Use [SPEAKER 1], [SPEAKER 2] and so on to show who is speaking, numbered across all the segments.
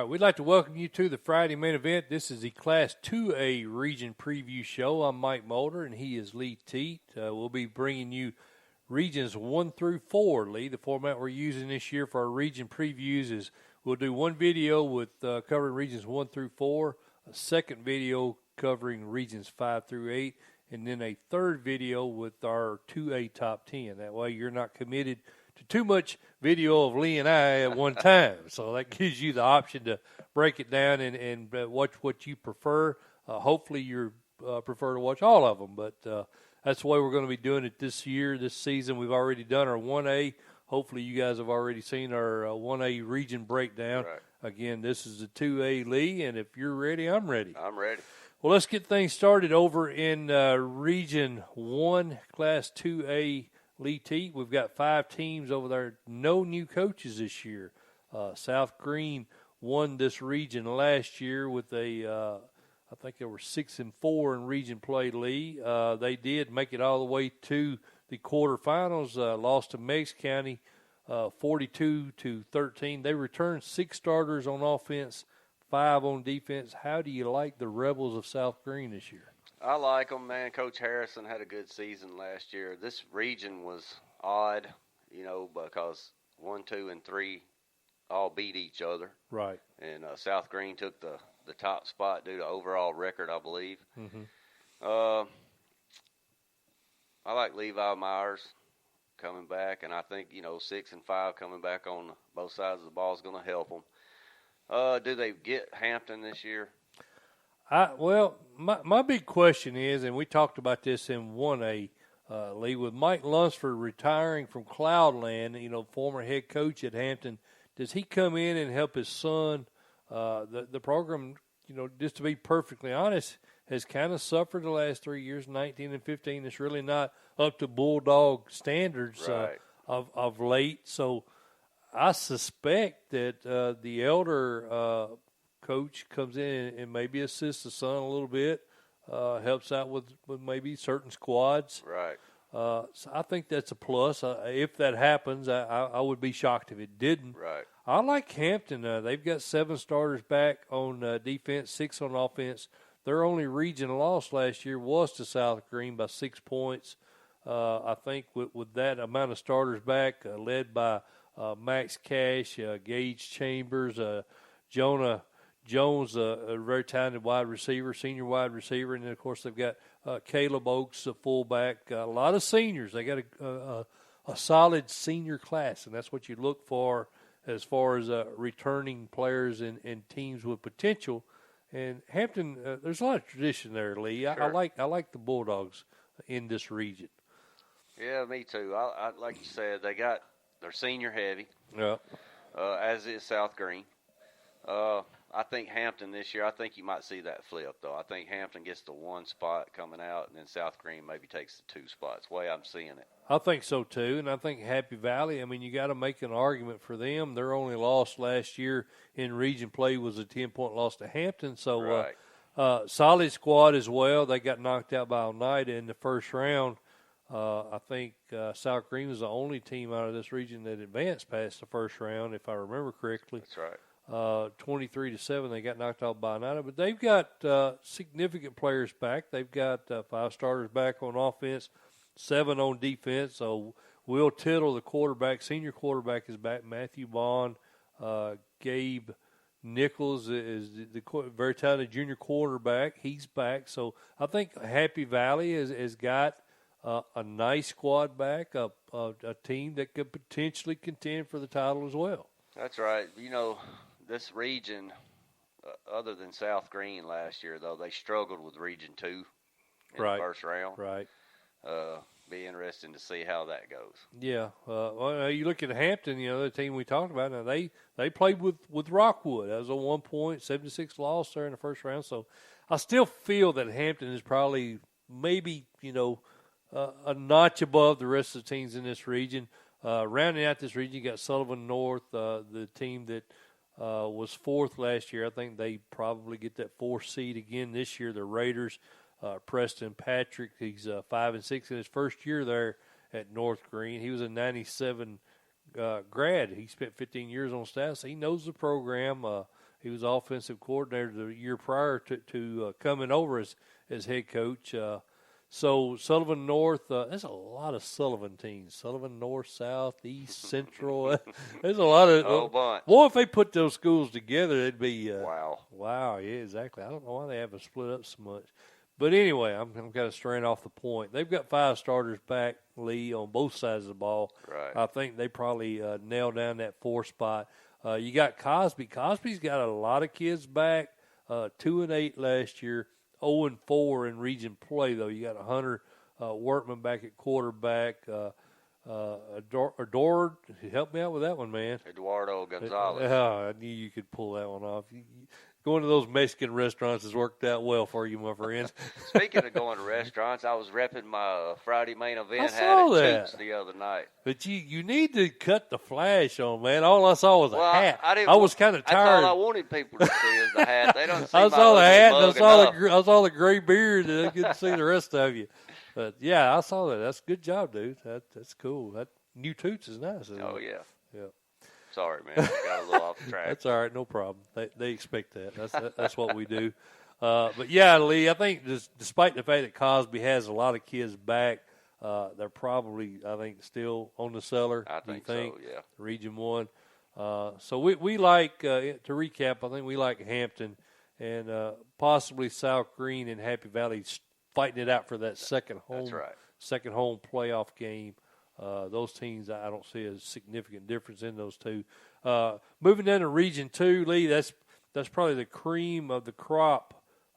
[SPEAKER 1] right, we'd like to welcome you to the Friday main event. This is the Class 2A Region Preview Show. I'm Mike Molder, and he is Lee Teat. We'll be bringing you Regions 1 through 4, Lee. The format we're using this year for our region previews is we'll do one video with covering Regions 1 through 4, a second video covering Regions 5 through 8, and then a third video with our 2A Top 10. That way you're not committed to too much video of Lee and I at one time. So that gives you the option to break it down and watch what you prefer. Hopefully you prefer to watch all of them, but that's the way we're going to be doing it this year, this season. We've already done our 1A. Hopefully you guys have already seen our 1A region breakdown.
[SPEAKER 2] Right.
[SPEAKER 1] Again, this is the 2A, Lee, and if you're ready, I'm ready.
[SPEAKER 2] I'm ready.
[SPEAKER 1] Well, let's get things started over in Region 1, Class 2A, Lee Teat. We've got 5 teams over there. No new coaches this year. South Green won this region last year with I think they were 6-4 in region play, Lee. They did make it all the way to the quarterfinals, lost to Meigs County 42-13. They returned 6 starters on offense, 5 on defense. How do you like the Rebels of South Green this year?
[SPEAKER 2] I like them, man. Coach Harrison had a good season last year. This region was odd, because 1, 2, and 3 all beat each other.
[SPEAKER 1] Right.
[SPEAKER 2] And South Green took the top spot due to overall record, I believe.
[SPEAKER 1] Mm-hmm.
[SPEAKER 2] I like Levi Myers coming back, and I think, 6 and 5 coming back on both sides of the ball is going to help them. Do they get Hampton this year?
[SPEAKER 1] Well, my big question is, and we talked about this in 1A, Lee, with Mike Lunsford retiring from Cloudland, former head coach at Hampton, does he come in and help his son? The program, just to be perfectly honest, has kind of suffered the last 3 years, 19 and 15. It's really not up to Bulldog standards
[SPEAKER 2] Right.
[SPEAKER 1] of late. So I suspect that the elder coach comes in and maybe assists the son a little bit, helps out with maybe certain squads.
[SPEAKER 2] Right.
[SPEAKER 1] So I think that's a plus. If that happens, I would be shocked if it didn't.
[SPEAKER 2] Right.
[SPEAKER 1] I like Hampton. They've got 7 starters back on defense, 6 on offense. Their only region loss last year was to South Green by 6 points. I think with that amount of starters back, led by Max Cash, Gage Chambers, Jonah Jones, a very talented wide receiver, senior wide receiver, and then, of course, they've got Caleb Oakes, a fullback, a lot of seniors. They got a solid senior class, and that's what you look for as far as returning players and teams with potential. And Hampton, there's a lot of tradition there, Lee.
[SPEAKER 2] Sure.
[SPEAKER 1] I like the Bulldogs in this region.
[SPEAKER 2] Yeah, me too. I like you said, they're senior heavy.
[SPEAKER 1] Yeah.
[SPEAKER 2] As is South Green. I think Hampton this year, I think you might see that flip, though. I think Hampton gets the 1 spot coming out, and then South Green maybe takes the 2 spots. The way I'm seeing it.
[SPEAKER 1] I think so, too, and I think Happy Valley, you got to make an argument for them. Their only loss last year in region play was a 10-point loss to Hampton. So,
[SPEAKER 2] right.
[SPEAKER 1] Solid squad as well. They got knocked out by Oneida in the first round. I think South Green was the only team out of this region that advanced past the first round, if I remember correctly.
[SPEAKER 2] That's right.
[SPEAKER 1] 23-7, they got knocked out by Oneida. But they've got significant players back. They've got 5 starters back on offense, 7 on defense. So Will Tittle, the quarterback, senior quarterback, is back. Matthew Bond, Gabe Nichols is the very talented junior quarterback. He's back. So I think Happy Valley has got a nice squad back, a team that could potentially contend for the title as well.
[SPEAKER 2] That's right. This region, other than South Green last year, though, they struggled with Region 2 in the first round.
[SPEAKER 1] Right.
[SPEAKER 2] Be interesting to see how that goes.
[SPEAKER 1] Yeah. Well, you look at Hampton, the team we talked about. Now, they played with Rockwood. That was a 1.76 loss there in the first round. So I still feel that Hampton is probably maybe, a notch above the rest of the teams in this region. Rounding out this region, you got Sullivan North, the team that was 4th last year. I think they probably get that 4th seed again this year. The Raiders, Preston Patrick, he's 5-6 in his first year there at North Green. He was a 97 grad. He spent 15 years on staff, so he knows the program. He was offensive coordinator the year prior to coming over as head coach. So Sullivan North, there's a lot of Sullivan teams. Sullivan North, South, East, Central. There's a lot of.
[SPEAKER 2] Oh, bunch.
[SPEAKER 1] Boy, if they put those schools together, it'd be.
[SPEAKER 2] Wow.
[SPEAKER 1] Wow, yeah, exactly. I don't know why they haven't split up so much. But anyway, I'm kind of straying off the point. They've got 5 starters back, Lee, on both sides of the ball.
[SPEAKER 2] Right.
[SPEAKER 1] I think they probably nailed down that 4 spot. You got Cosby. Cosby's got a lot of kids back. 2-8 last year. 0-4 in region play, though. You got Hunter Workman back at quarterback. Ador, help me out with that one, man.
[SPEAKER 2] Eduardo Gonzalez.
[SPEAKER 1] I knew you could pull that one off. Going to those Mexican restaurants has worked out well for you, my friend.
[SPEAKER 2] Speaking of going to restaurants, I was repping my Friday main event.
[SPEAKER 1] I saw
[SPEAKER 2] had
[SPEAKER 1] that
[SPEAKER 2] Toots the other night.
[SPEAKER 1] But you need to cut the flash on, man. All I saw was a hat. I was kind of tired.
[SPEAKER 2] That's all I wanted people to see is the hat. They don't see
[SPEAKER 1] I
[SPEAKER 2] my
[SPEAKER 1] saw the hat, and
[SPEAKER 2] enough.
[SPEAKER 1] I saw the gray beard, and I couldn't see the rest of you. But, yeah, I saw that. That's a good job, dude. That's cool. That new Toots is nice.
[SPEAKER 2] Oh, yeah.
[SPEAKER 1] Yeah.
[SPEAKER 2] Sorry, man. I got a little off the track.
[SPEAKER 1] That's all right. No problem. They expect that. That's what we do. But, yeah, Lee, I think despite the fact that Cosby has a lot of kids back, they're probably, I think, still on the cellar.
[SPEAKER 2] I think
[SPEAKER 1] so,
[SPEAKER 2] yeah.
[SPEAKER 1] Region 1. So we like, to recap, I think we like Hampton and possibly South Green and Happy Valley fighting it out for that second home playoff game. Those teams, I don't see a significant difference in those two. Moving down to Region 2, Lee, that's probably the cream of the crop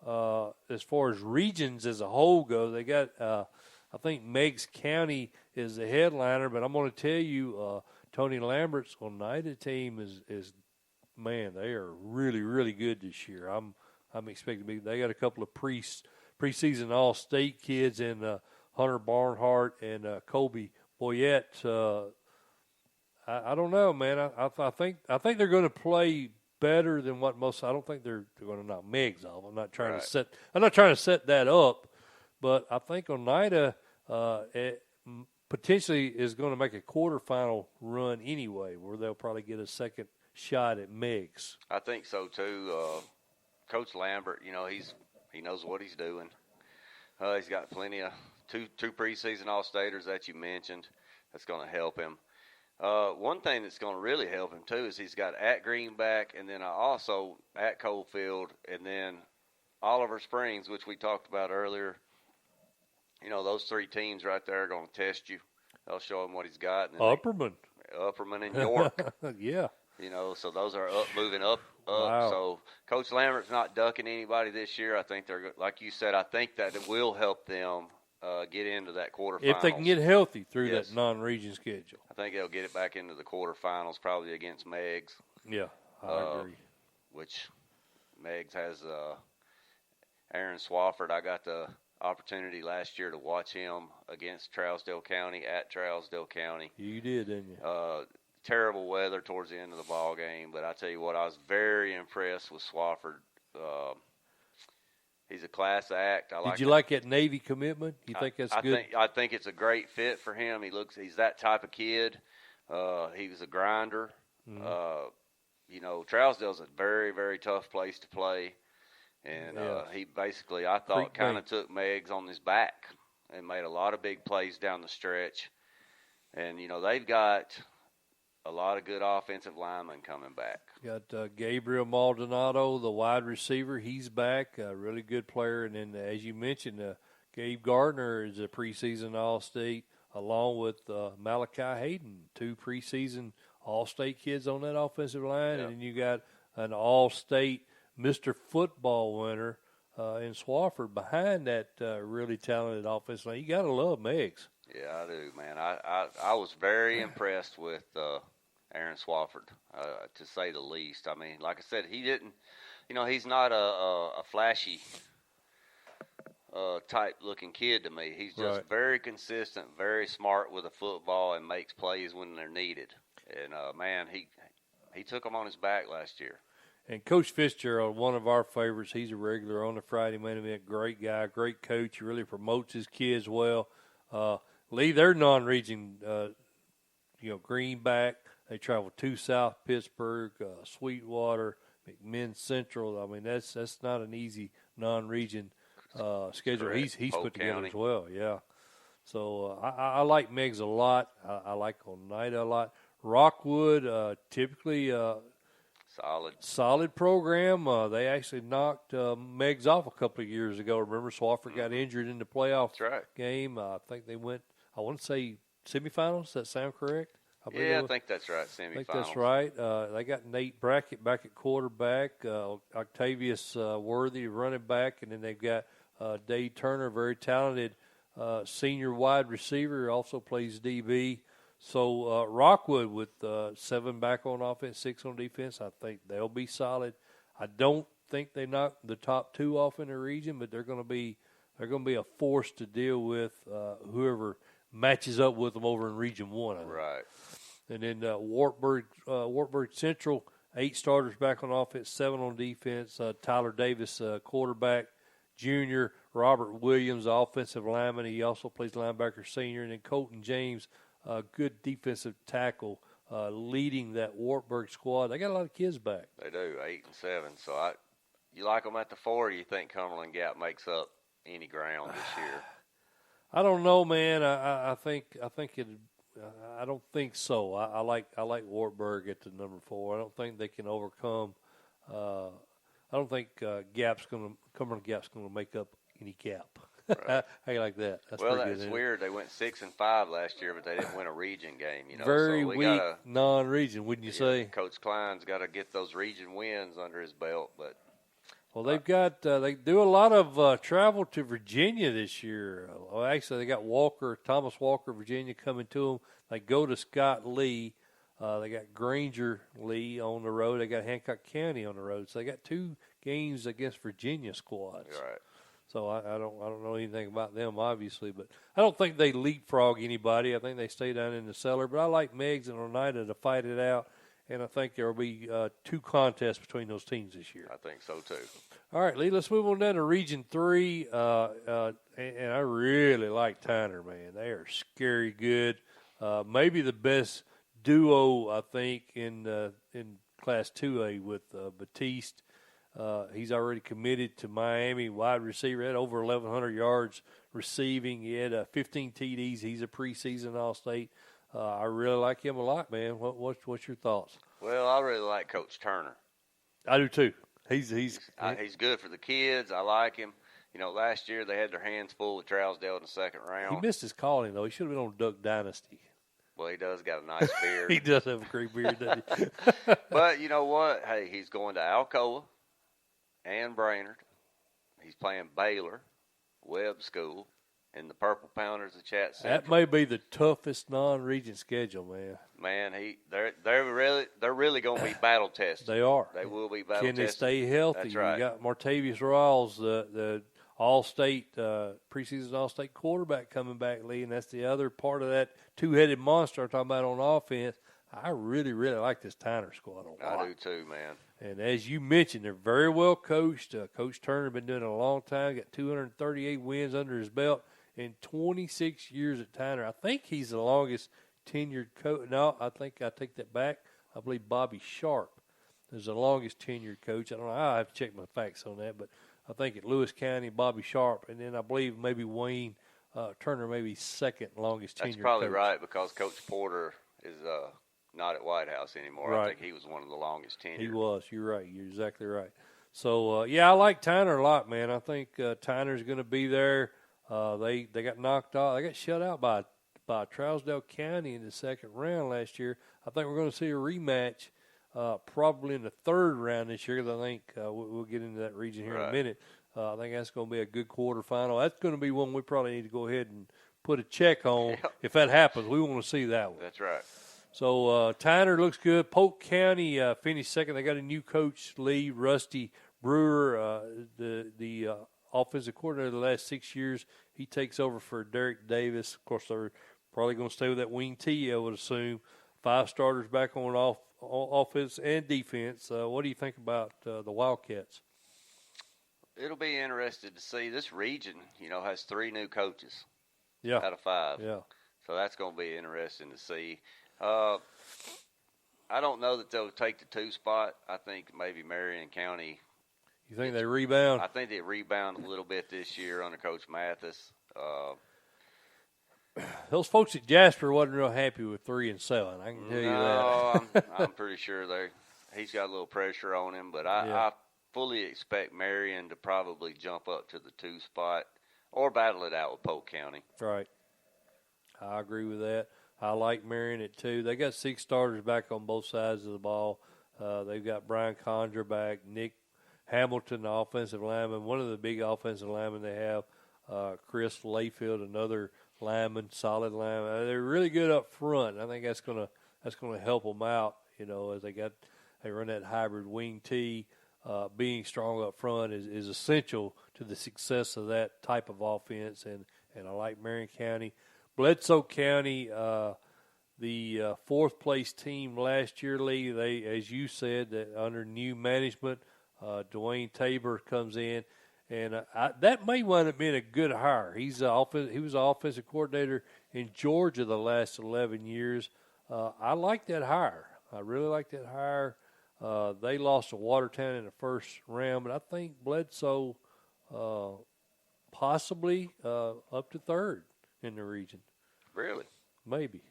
[SPEAKER 1] as far as regions as a whole goes. They got, I think Meigs County is the headliner, but I'm going to tell you, Tony Lambert's Oneida team is man, they are really, really good this year. I'm expecting to be. They got a couple of preseason All-State kids in Hunter Barnhart and Colby Boyette. I don't know, man. I think they're going to play better than what most. I don't think they're going to knock Meigs off. I'm not trying to set that up, but I think Oneida potentially is going to make a quarterfinal run anyway, where they'll probably get a second shot at Meigs.
[SPEAKER 2] I think so too. Coach Lambert, he knows what he's doing. He's got plenty of two preseason All-Staters that you mentioned. That's going to help him. One thing that's going to really help him too is he's got at Greenback, and then also at Coalfield, and then Oliver Springs, which we talked about earlier. Those 3 teams right there are going to test you. They'll show him what he's got. And Upperman and York.
[SPEAKER 1] Yeah.
[SPEAKER 2] So those are moving up.
[SPEAKER 1] Wow.
[SPEAKER 2] So Coach Lambert's not ducking anybody this year. I think they're, like you said, I think that it will help them get into that quarterfinals.
[SPEAKER 1] If they can get healthy through that non-region schedule.
[SPEAKER 2] I think they'll get it back into the quarterfinals, probably against Meigs.
[SPEAKER 1] Yeah, I agree.
[SPEAKER 2] Which Meigs has Aaron Swafford. I got the opportunity last year to watch him against Trousdale County at Trousdale County.
[SPEAKER 1] You did, didn't you?
[SPEAKER 2] Terrible weather towards the end of the ball game, but I tell you what, I was very impressed with Swafford. He's a class act.
[SPEAKER 1] Did you like that Navy commitment? You think that's good?
[SPEAKER 2] I think it's a great fit for him. He's that type of kid. He was a grinder. Mm-hmm. Trousdale's a very, very tough place to play. And he basically, I thought, kind of took Meigs on his back and made a lot of big plays down the stretch. And, they've got a lot of good offensive linemen coming back.
[SPEAKER 1] Got Gabriel Maldonado, the wide receiver. He's back, a really good player. And then, as you mentioned, Gabe Gardner is a preseason All-State, along with Malachi Hayden, 2 preseason All-State kids on that offensive line. Yep. And then you got an All-State Mr. Football winner in Swafford behind that really talented offensive line. You got to love Meigs.
[SPEAKER 2] Yeah, I do, man. I was very impressed with Aaron Swafford, to say the least. I mean, like I said, he didn't, he's not a flashy type-looking kid to me. He's just very consistent, very smart with a football, and makes plays when they're needed. And, man, he took them on his back last year.
[SPEAKER 1] And Coach Fitzgerald, one of our favorites, he's a regular on the Friday main event. Great guy, great coach. He really promotes his kids well. Lee, they're non-region, Greenback. They travel to South Pittsburgh, Sweetwater, McMinn Central. I mean, that's not an easy non-region schedule.
[SPEAKER 2] Correct.
[SPEAKER 1] He's
[SPEAKER 2] Polk
[SPEAKER 1] put together
[SPEAKER 2] County.
[SPEAKER 1] as well. Yeah. So I like Meigs a lot. I like Oneida a lot. Rockwood, typically solid program. They actually knocked Meigs off a couple of years ago. Remember, Swafford got injured in the playoff game. I think they went, I want to say, semifinals. Does that sound correct?
[SPEAKER 2] I think that's right, semifinals.
[SPEAKER 1] I think that's right. They got Nate Brackett back at quarterback, Octavius Worthy running back, and then they've got Dave Turner, very talented senior wide receiver, also plays DB. So Rockwood with 7 back on offense, 6 on defense, I think they'll be solid. I don't think they knock the top 2 off in the region, but they're going to be a force to deal with whoever matches up with them over in Region 1.
[SPEAKER 2] Right.
[SPEAKER 1] And then Wartburg Central, 8 starters back on offense, 7 on defense. Tyler Davis, quarterback, junior. Robert Williams, offensive lineman. He also plays linebacker senior. And then Colton James, good defensive tackle, leading that Wartburg squad. They got a lot of kids back.
[SPEAKER 2] They do, 8 and 7. So you like them at the 4, or you think Cumberland Gap makes up any ground this year?
[SPEAKER 1] I don't know, man. I think it. I don't think so. I like Wartburg at the number 4. I don't think they can overcome. I don't think Cumberland Gap's gonna make up any gap.
[SPEAKER 2] Right.
[SPEAKER 1] How you like that? That's
[SPEAKER 2] weird. They went 6-5 last year, but they didn't win a region game.
[SPEAKER 1] Very
[SPEAKER 2] so
[SPEAKER 1] weak non-region, wouldn't you say?
[SPEAKER 2] Coach Klein's got to get those region wins under his belt, but.
[SPEAKER 1] Well, they've got they do a lot of travel to Virginia this year. Well, actually, they got Thomas Walker, Virginia, coming to them. They go to Scott Lee. They got Granger Lee on the road. They got Hancock County on the road. So they got 2 games against Virginia squads.
[SPEAKER 2] Right.
[SPEAKER 1] So I don't know anything about them, obviously, but I don't think they leapfrog anybody. I think they stay down in the cellar. But I like Meigs and Oneida to fight it out. And I think there will be 2 contests between those teams this year.
[SPEAKER 2] I think so, too.
[SPEAKER 1] All right, Lee, let's move on down to Region 3. And I really like Tyner, man. They are scary good. Maybe the best duo, I think, in Class 2A with Batiste. He's already committed to Miami, wide receiver. Had over 1,100 yards receiving. He had 15 TDs. He's a preseason All-State. I really like him a lot, man. What's your thoughts?
[SPEAKER 2] Well, I really like Coach Turner.
[SPEAKER 1] I do too. He's
[SPEAKER 2] good for the kids. I like him. Last year they had their hands full with Trousdale in the second round.
[SPEAKER 1] He missed his calling though. He should have been on Duck Dynasty.
[SPEAKER 2] Well, he does got a nice beard.
[SPEAKER 1] He does have a great beard, doesn't he?
[SPEAKER 2] But you know what? Hey, he's going to Alcoa and Brainerd. He's playing Baylor, Webb School. And the Purple Pounders of Chat Central.
[SPEAKER 1] That may be the toughest non-region schedule, man.
[SPEAKER 2] Man, they're really going to be battle tested.
[SPEAKER 1] They are.
[SPEAKER 2] They will be battle tested.
[SPEAKER 1] Can they stay healthy?
[SPEAKER 2] That's right.
[SPEAKER 1] You got Martavius Rawls, the All-State preseason All-State quarterback coming back, Lee, and that's the other part of that 2-headed monster I'm talking about on offense. I really, really like this Tyner squad a lot.
[SPEAKER 2] I do too, man.
[SPEAKER 1] And as you mentioned, they're very well coached. Coach Turner been doing it a long time. Got 238 wins under his belt. In 26 years at Tyner. I think he's the longest tenured coach. No, I think I take that back. I believe Bobby Sharp is the longest tenured coach. I don't know. I have to check my facts on that, but I think at Lewis County, Bobby Sharp, and then I believe maybe Wayne Turner, maybe second longest tenured coach.
[SPEAKER 2] That's probably right because Coach Porter is not at White House anymore. Right. I think he was one of the longest tenured.
[SPEAKER 1] He was. You're right. You're exactly right. So, I like Tyner a lot, man. I think Tyner's going to be there. They got knocked off. They got shut out by Trousdale County in the second round last year. I think we're going to see a rematch probably in the third round this year because I think we'll get into that region here in a minute. I think that's going to be a good quarterfinal. That's going to be one we probably need to go ahead and put a check on. Yep. If that happens, we want to see that one.
[SPEAKER 2] That's right.
[SPEAKER 1] So Tyner looks good. Polk County finished second. They got a new coach, Lee Rusty Brewer, the offensive coordinator the last 6 years. He takes over for Derek Davis. Of course, they're probably going to stay with that wing T, I would assume. 5 starters back on offense and defense. What do you think about the Wildcats?
[SPEAKER 2] It'll be interesting to see. This region, has 3 new coaches
[SPEAKER 1] out
[SPEAKER 2] of 5.
[SPEAKER 1] Yeah.
[SPEAKER 2] So that's going to be interesting to see. I don't know that they'll take the 2 spot. I think maybe Marion County.
[SPEAKER 1] You think they rebound?
[SPEAKER 2] I think they rebound a little bit this year under Coach Mathis.
[SPEAKER 1] Those folks at Jasper wasn't real happy with 3 and 7. I can tell you that.
[SPEAKER 2] I'm pretty sure he's got a little pressure on him, but I fully expect Marion to probably jump up to the 2 spot or battle it out with Polk County.
[SPEAKER 1] Right. I agree with that. I like Marion at 2. They got 6 starters back on both sides of the ball. They've got Brian Condra back, Nick Hamilton, the offensive lineman, one of the big offensive linemen they have, Chris Layfield, another lineman, solid lineman. They're really good up front. I think that's gonna help them out. As they run that hybrid wing T. Being strong up front is essential to the success of that type of offense. And I like Marion County, Bledsoe County. The 4th place team last year, Lee. They, as you said, that under new management, Dwayne Tabor comes in. And that may wind up being a good hire. He was an offensive coordinator in Georgia the last 11 years. I like that hire. I really like that hire. They lost to Watertown in the first round, but I think Bledsoe possibly up to 3rd in the region.
[SPEAKER 2] Really?
[SPEAKER 1] Maybe.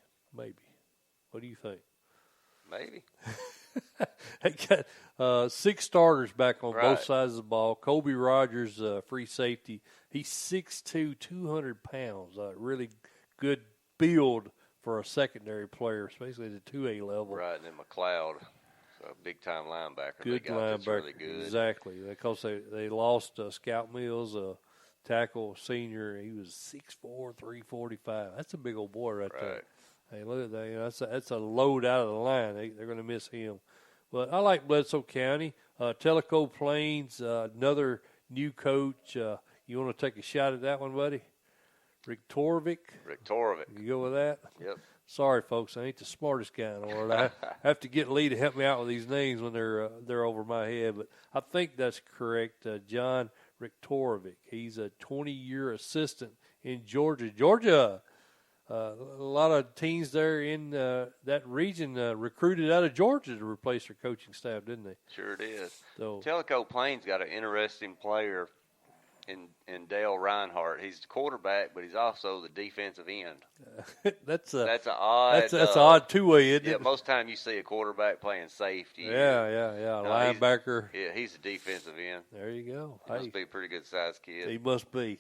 [SPEAKER 1] What do you think?
[SPEAKER 2] Maybe.
[SPEAKER 1] They got 6 starters back on both sides of the ball. Kobe Rogers, free safety. He's 6'2", 200 pounds. Really good build for a secondary player, especially at the 2A level.
[SPEAKER 2] Right, and then McLeod, a big-time linebacker.
[SPEAKER 1] Good linebacker.
[SPEAKER 2] Really good.
[SPEAKER 1] Exactly. Because they lost Scout Mills, a tackle senior. He was 6'4", 345. That's a big old boy right there. Hey, look at that. That's a load out of the line. They're going to miss him. But I like Bledsoe County. Tellico Plains, another new coach. You want to take a shot at that one, buddy? Rick Torvik. You go with that?
[SPEAKER 2] Yep.
[SPEAKER 1] Sorry, folks. I ain't the smartest guy in the world. I have to get Lee to help me out with these names when they're over my head. But I think that's correct. John Riktorovic. He's a 20-year assistant in Georgia. Georgia. A lot of teams there in that region recruited out of Georgia to replace their coaching staff, didn't they?
[SPEAKER 2] Sure did.
[SPEAKER 1] So
[SPEAKER 2] Tellico Plains got an interesting player in Dale Reinhardt. He's the quarterback, but he's also the defensive end.
[SPEAKER 1] that's
[SPEAKER 2] an odd.
[SPEAKER 1] That's an odd 2-way, isn't it?
[SPEAKER 2] Yeah, most time you see a quarterback playing safety.
[SPEAKER 1] Yeah.
[SPEAKER 2] No,
[SPEAKER 1] linebacker.
[SPEAKER 2] He's a defensive end.
[SPEAKER 1] There you go.
[SPEAKER 2] He must be a pretty good sized kid.
[SPEAKER 1] He must be.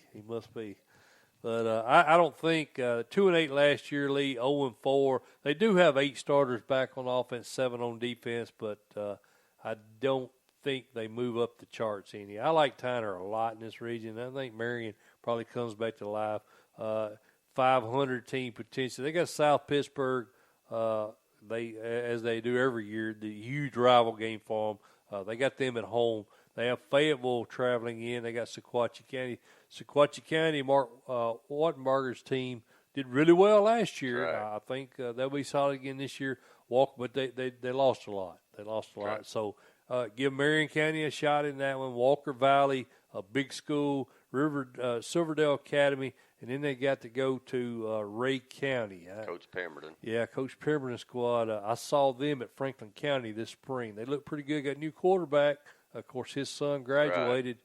[SPEAKER 1] But I don't think 2-8 last year, Lee, 0-4. They do have 8 starters back on offense, 7 on defense, but I don't think they move up the charts any. I like Tyner a lot in this region. I think Marion probably comes back to life. 500 team potential. They got South Pittsburgh. As they do every year, the huge rival game for them. They got them at home. They have Fayetteville traveling in. They got Sequatchie County. Sequatchie County, Mark Wattenberger's team did really well last year.
[SPEAKER 2] Right.
[SPEAKER 1] I think they'll be solid again this year. But they lost a lot.
[SPEAKER 2] Right.
[SPEAKER 1] So give Marion County a shot in that one. Walker Valley, a big school, Silverdale Academy, and then they got to go to Ray County.
[SPEAKER 2] Coach Pemberton.
[SPEAKER 1] Yeah, Coach Pemberton squad. I saw them at Franklin County this spring. They look pretty good. Got a new quarterback. Of course, his son graduated,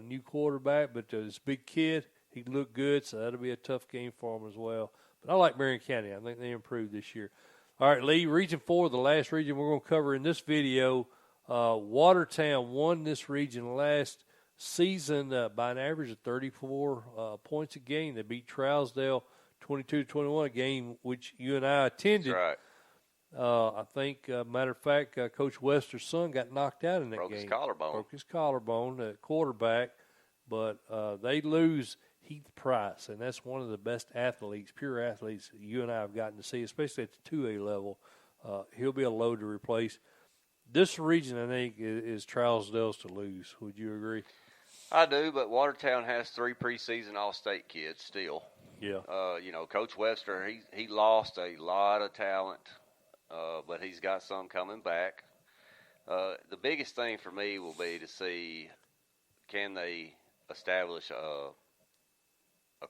[SPEAKER 1] new quarterback, but this big kid, he looked good, so that'll be a tough game for him as well. But I like Marion County. I think they improved this year. All right, Lee, Region 4, the last region we're going to cover in this video. Watertown won this region last season by an average of 34 points a game. They beat Trousdale 22-21, a game which you and I attended.
[SPEAKER 2] That's right.
[SPEAKER 1] I think, matter of fact, Coach Wester's son got knocked out in that game. Broke his collarbone at quarterback. But they lose Heath Price, and that's one of the best athletes, pure athletes you and I have gotten to see, especially at the 2A level. He'll be a load to replace. This region, I think, is Trousdale's to lose. Would you agree?
[SPEAKER 2] I do, but Watertown has 3 preseason All-State kids still.
[SPEAKER 1] Yeah.
[SPEAKER 2] Coach Webster, he lost a lot of talent. But he's got some coming back. The biggest thing for me will be to see, can they establish a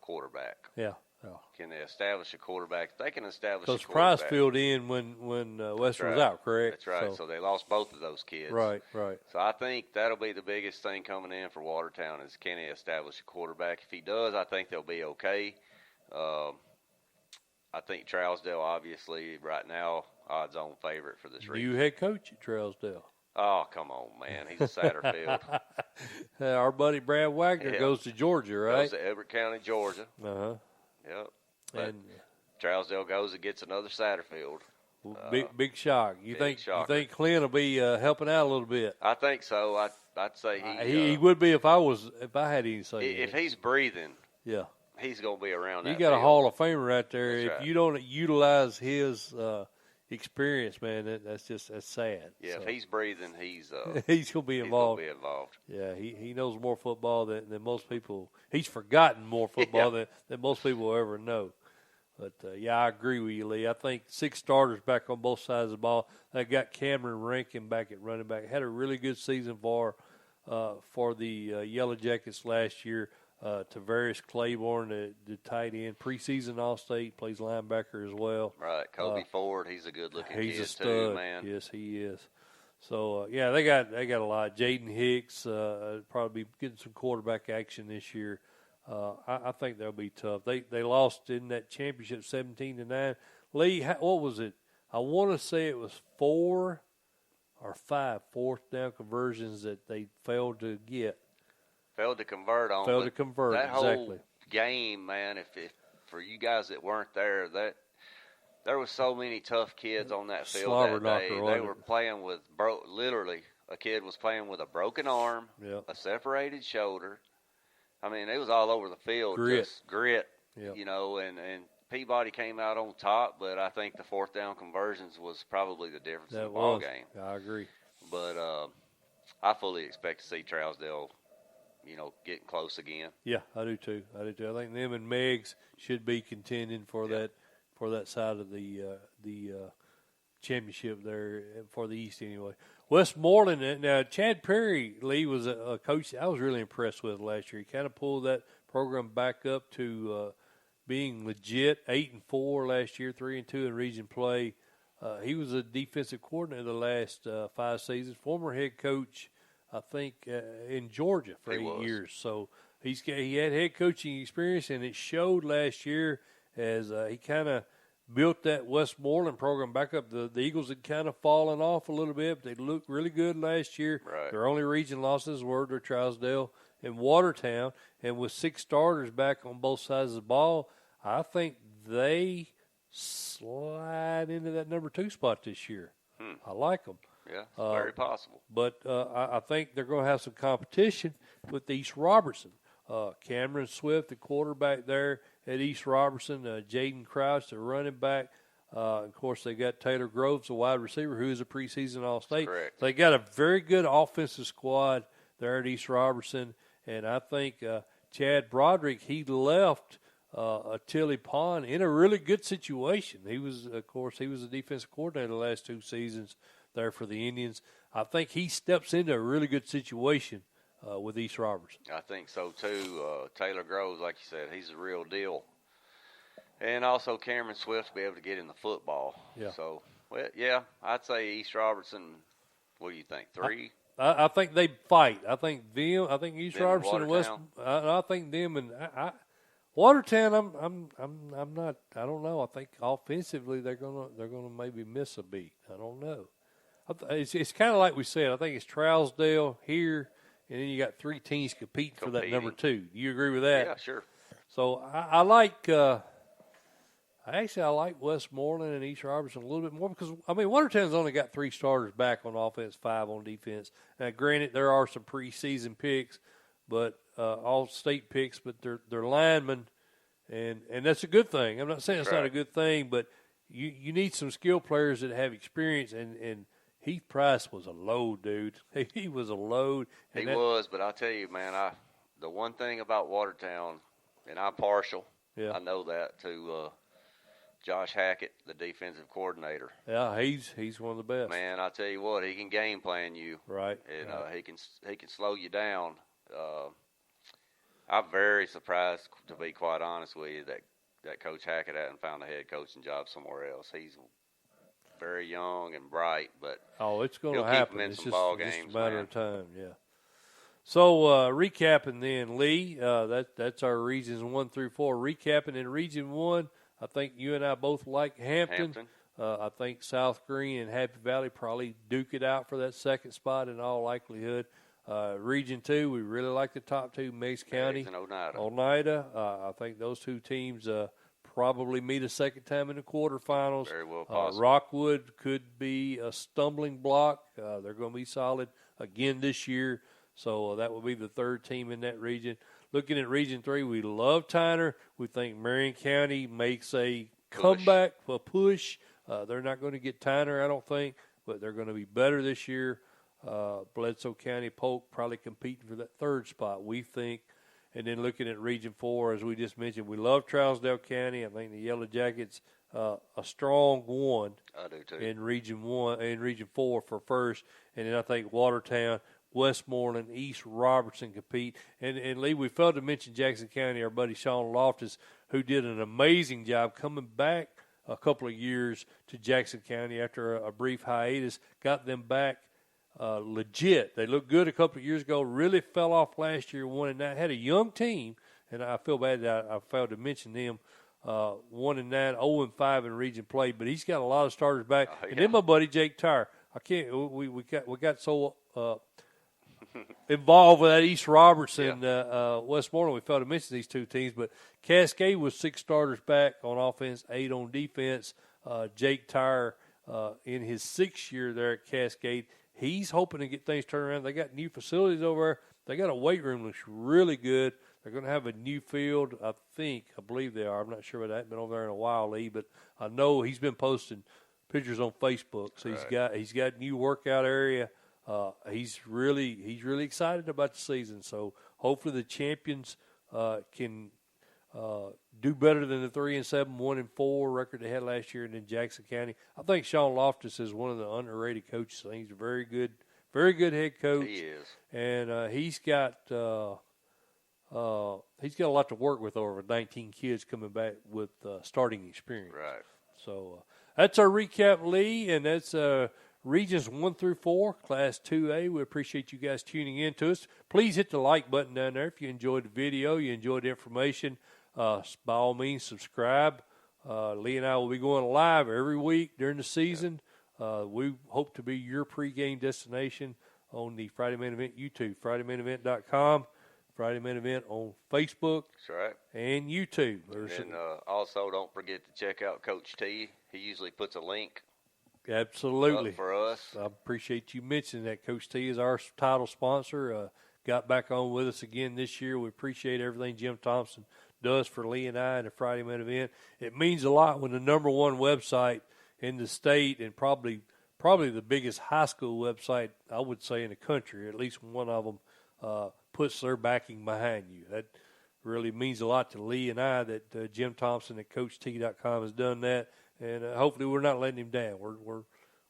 [SPEAKER 2] quarterback?
[SPEAKER 1] Yeah. Oh.
[SPEAKER 2] Can they establish a quarterback? If they can establish
[SPEAKER 1] Because
[SPEAKER 2] a
[SPEAKER 1] Price
[SPEAKER 2] quarterback.
[SPEAKER 1] filled in when Western was out, correct?
[SPEAKER 2] That's right. So they lost both of those kids.
[SPEAKER 1] Right, right.
[SPEAKER 2] So I think that'll be the biggest thing coming in for Watertown is can he establish a quarterback? If he does, I think they'll be okay. I think Trousdale, obviously, right now, odds-on favorite for this region.
[SPEAKER 1] New head coach at Trousdale.
[SPEAKER 2] Oh, come on, man. He's a Satterfield.
[SPEAKER 1] Our buddy Brad Wagner goes to Georgia, right?
[SPEAKER 2] Goes to Everett County, Georgia.
[SPEAKER 1] Uh-huh.
[SPEAKER 2] Yep. But
[SPEAKER 1] And
[SPEAKER 2] Trousdale goes and gets another Satterfield.
[SPEAKER 1] big shock. You think Clint will be helping out a little bit?
[SPEAKER 2] I think so. I'd say
[SPEAKER 1] he would be if I had any say.
[SPEAKER 2] If he's breathing,
[SPEAKER 1] yeah,
[SPEAKER 2] he's going to be around.
[SPEAKER 1] You
[SPEAKER 2] that
[SPEAKER 1] got
[SPEAKER 2] field.
[SPEAKER 1] a Hall of Famer right there.
[SPEAKER 2] That's
[SPEAKER 1] If
[SPEAKER 2] right.
[SPEAKER 1] you don't utilize his experience, man, that's sad.
[SPEAKER 2] Yeah,
[SPEAKER 1] so.
[SPEAKER 2] if he's breathing, he's
[SPEAKER 1] he's gonna be involved.
[SPEAKER 2] He's gonna be involved.
[SPEAKER 1] Yeah, he knows more football than most people. He's forgotten more football than most people will ever know. But, I agree with you, Lee. I think 6 starters back on both sides of the ball. They got Cameron Rankin back at running back. Had a really good season for the Yellow Jackets last year. Tavares Claiborne, the tight end, preseason All-State, plays linebacker as well.
[SPEAKER 2] Right, Kobe Ford, he's a good-looking kid
[SPEAKER 1] He's a stud.
[SPEAKER 2] too, man.
[SPEAKER 1] Yes, he is. So they got a lot. Jaden Hicks probably be getting some quarterback action this year. I think they'll be tough. They lost in that championship 17-9. Lee, what was it? I want to say it was 4 or 5 fourth down conversions that they failed to get.
[SPEAKER 2] Failed to convert on.
[SPEAKER 1] Failed to convert,
[SPEAKER 2] that
[SPEAKER 1] exactly.
[SPEAKER 2] Whole game, man, if for you guys that weren't there, there was so many tough kids on that field
[SPEAKER 1] Slobber
[SPEAKER 2] that day.
[SPEAKER 1] knocker,
[SPEAKER 2] They were playing with literally a kid was playing with a broken arm, a separated shoulder. I mean, it was all over the field. Just grit, you know, and Peabody came out on top, but I think the fourth down conversions was probably the difference in the ball game.
[SPEAKER 1] I agree.
[SPEAKER 2] But I fully expect to see Trousdale, getting close again.
[SPEAKER 1] Yeah, I do too. I think them and Meggs should be contending for that side of the championship there for the East anyway. Westmoreland, now Chad Perry, Lee, was a coach I was really impressed with last year. He kind of pulled that program back up to being legit, 8-4 last year, 3-2 in region play. He was a defensive coordinator the last 5 seasons, former head coach, I think, in Georgia for 8 years. So he had head coaching experience, and it showed last year as he kind of built that Westmoreland program back up. The Eagles had kind of fallen off a little bit, but they looked really good last year.
[SPEAKER 2] Right.
[SPEAKER 1] Their only region losses were to Trousdale and Watertown, and with 6 starters back on both sides of the ball, I think they slide into that number 2 spot this year. I like them.
[SPEAKER 2] Yeah, very possible.
[SPEAKER 1] But I think they're going to have some competition with East Robertson. Cameron Swift, the quarterback there at East Robertson, Jaden Crouch, the running back. Of course, they got Taylor Groves, the wide receiver, who is a preseason All-State.
[SPEAKER 2] Correct.
[SPEAKER 1] They got a very good offensive squad there at East Robertson, and I think Chad Broderick, he left Tilly Pond in a really good situation. He was a defensive coordinator the last 2 seasons there for the Indians. I think he steps into a really good situation with East Robertson.
[SPEAKER 2] I think so too. Taylor Groves, like you said, he's a real deal. And also Cameron Swift to be able to get in the football.
[SPEAKER 1] Yeah.
[SPEAKER 2] So, I'd say East Robertson. What do you think? 3?
[SPEAKER 1] I think they fight. I think East Robertson and West.
[SPEAKER 2] Watertown?
[SPEAKER 1] I think them and Watertown. I'm not. I don't know. I think offensively they're gonna maybe miss a beat. I don't know. It's kind of like we said. I think it's Trousdale here, and then you got 3 teams competing for that number 2. Do you agree with that?
[SPEAKER 2] Yeah, sure.
[SPEAKER 1] So I like. I like Westmoreland and East Robertson a little bit more because, Watertown's only got 3 starters back on offense, 5 on defense. Now, granted, there are some preseason picks, but all state picks, but they're linemen, and that's a good thing. I'm not saying it's not a good thing, but you need some skill players that have experience, and Heath Price was a load, dude. He was a load.
[SPEAKER 2] He was, but I'll tell you, man, the one thing about Watertown, and I'm partial, I know that, to Josh Hackett, the defensive coordinator.
[SPEAKER 1] Yeah, he's one of the best.
[SPEAKER 2] Man, I'll tell you what, he can game plan you.
[SPEAKER 1] Right.
[SPEAKER 2] And he can slow you down. I'm very surprised, to be quite honest with you, that that Coach Hackett hadn't found a head coaching job somewhere else. He's very young and bright, but
[SPEAKER 1] it's going
[SPEAKER 2] he'll
[SPEAKER 1] to
[SPEAKER 2] keep
[SPEAKER 1] happen.
[SPEAKER 2] him in
[SPEAKER 1] It's
[SPEAKER 2] some
[SPEAKER 1] just,
[SPEAKER 2] ball
[SPEAKER 1] just
[SPEAKER 2] games,
[SPEAKER 1] a matter
[SPEAKER 2] man.
[SPEAKER 1] of time. Yeah. So recapping then, Lee, that's our regions 1 through 4. Recapping in Region 1, I think you and I both like Hampton. I think South Green and Happy Valley probably duke it out for that second spot in all likelihood. Region 2, we really like the top two, Meigs County
[SPEAKER 2] and Oneida.
[SPEAKER 1] Oneida. I think those two teams probably meet a second time in the quarterfinals.
[SPEAKER 2] Very well possible.
[SPEAKER 1] Rockwood could be a stumbling block. They're going to be solid again this year. So that will be the third team in that region. Looking at Region 3, we love Tyner. We think Marion County makes a comeback, a push. They're not going to get Tyner, I don't think, but they're going to be better this year. Bledsoe County, Polk probably competing for that third spot, we think. And then looking at Region 4, as we just mentioned, we love Trousdale County. I think the Yellow Jackets a strong one.
[SPEAKER 2] I do too.
[SPEAKER 1] In Region 4 for first, and then I think Watertown, Westmoreland, East Robertson compete. And Lee, we failed to mention Jackson County, our buddy Sean Loftus, who did an amazing job coming back a couple of years to Jackson County after a brief hiatus, got them back legit. They looked good a couple of years ago, really fell off last year, 1-9, had a young team, and I feel bad that I failed to mention them. 1-9, 0-5 in region play, but he's got a lot of starters back.
[SPEAKER 2] Oh, yeah.
[SPEAKER 1] And then my buddy Jake Tyre. We got so involved with that East Robertson, Westmoreland. We failed to mention these two teams, but Cascade was 6 starters back on offense, 8 on defense. Jake Tyre in his 6th year there at Cascade, he's hoping to get things turned around. They got new facilities over there. They got a weight room that looks really good. They're going to have a new field, I believe they are. I'm not sure, but I haven't been over there in a while, Lee. But I know he's been posting pictures on Facebook. So he's got a new workout area. He's really excited about the season. So hopefully the champions can do better than the 3-7, 1-4 record they had last year. And then Jackson County, I think Sean Loftus is one of the underrated coaches. I think he's a very good head coach.
[SPEAKER 2] He is,
[SPEAKER 1] and he's got a lot to work with over 19 kids coming back with starting experience.
[SPEAKER 2] right.
[SPEAKER 1] So that's our recap, Lee, and that's Regions 1 through 4, Class 2A. We appreciate you guys tuning in to us. Please hit the like button down there if you enjoyed the video, you enjoyed the information. By all means, subscribe. Lee and I will be going live every week during the season. We hope to be your pregame destination on the Friday Main Event YouTube, FridayMainEvent.com, Friday Main Event on Facebook.
[SPEAKER 2] That's right.
[SPEAKER 1] And YouTube.
[SPEAKER 2] And also, don't forget to check out Coach T. He usually puts a link
[SPEAKER 1] Absolutely.
[SPEAKER 2] up for us.
[SPEAKER 1] I appreciate you mentioning that. Coach T is our title sponsor. Got back on with us again this year. We appreciate everything Jim Thompson does for Lee and I and the Friday Main Event. It means a lot when the number one website in the state and probably the biggest high school website, I would say, in the country, at least one of them, puts their backing behind you. That really means a lot to Lee and I that Jim Thompson at CoachT.com has done that, and hopefully we're not letting him down.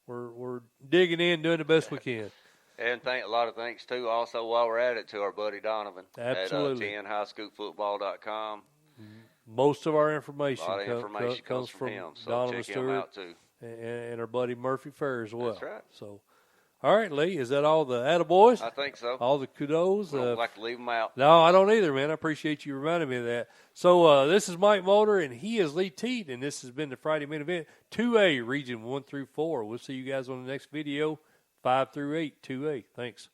[SPEAKER 1] We're digging in, doing the best we can.
[SPEAKER 2] And a lot of thanks, too, also, while we're at it, to our buddy Donovan.
[SPEAKER 1] Absolutely.
[SPEAKER 2] At TNHighSchoolFootball.com.
[SPEAKER 1] Most of our information,
[SPEAKER 2] A lot of information comes from him, so
[SPEAKER 1] Donovan
[SPEAKER 2] check him
[SPEAKER 1] Stewart
[SPEAKER 2] out, too.
[SPEAKER 1] and our buddy Murphy Fair as well.
[SPEAKER 2] That's right.
[SPEAKER 1] So, all right, Lee, is that all the attaboys?
[SPEAKER 2] I think so.
[SPEAKER 1] All the kudos?
[SPEAKER 2] I don't like to leave them out.
[SPEAKER 1] No, I don't either, man. I appreciate you reminding me of that. So this is Mike Molder, and he is Lee Teat, and this has been the Friday Main Event 2A, Region 1 through 4. We'll see you guys on the next video, 5 through 8, 2A. Thanks.